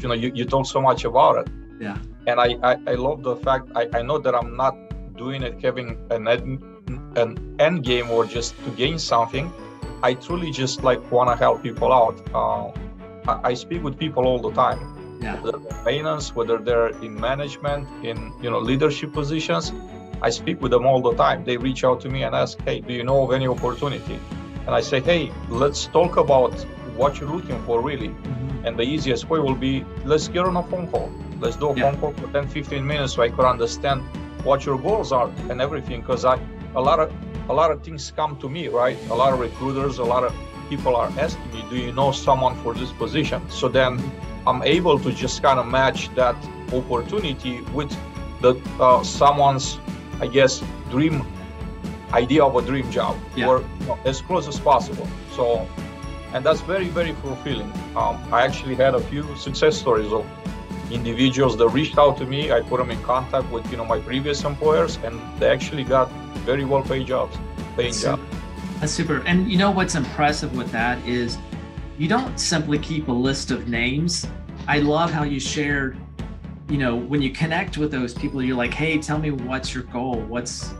you told so much about it. Yeah. And I love the fact I know that I'm not doing it having an end game or just to gain something. I truly just like want to help people out. I speak with people all the time. Yeah. Whether they're maintenance, whether they're in management, in leadership positions, I speak with them all the time. They reach out to me and ask, hey, do you know of any opportunity? And I say, hey, let's talk about what you're looking for really. Mm-hmm. And the easiest way will be, let's get on a phone call. Let's do a phone call for 10, 15 minutes so I could understand what your goals are and everything. Because a lot of things come to me, right? A lot of recruiters, a lot of people are asking me, do you know someone for this position? So then I'm able to just kind of match that opportunity with someone's, I guess, dream idea of a dream job, or as close as possible. So, and that's very, very fulfilling. I actually had a few success stories of individuals that reached out to me. I put them in contact with my previous employers, and they actually got very well paid jobs. That's super. And what's impressive with that is you don't simply keep a list of names. I love how you shared, when you connect with those people, you're like, hey, tell me what's your goal, what's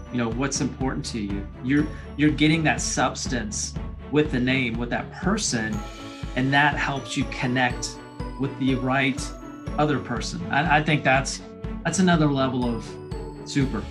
important to you. You're getting that substance with the name, with that person, and that helps you connect with the right other person. I think that's another level of super.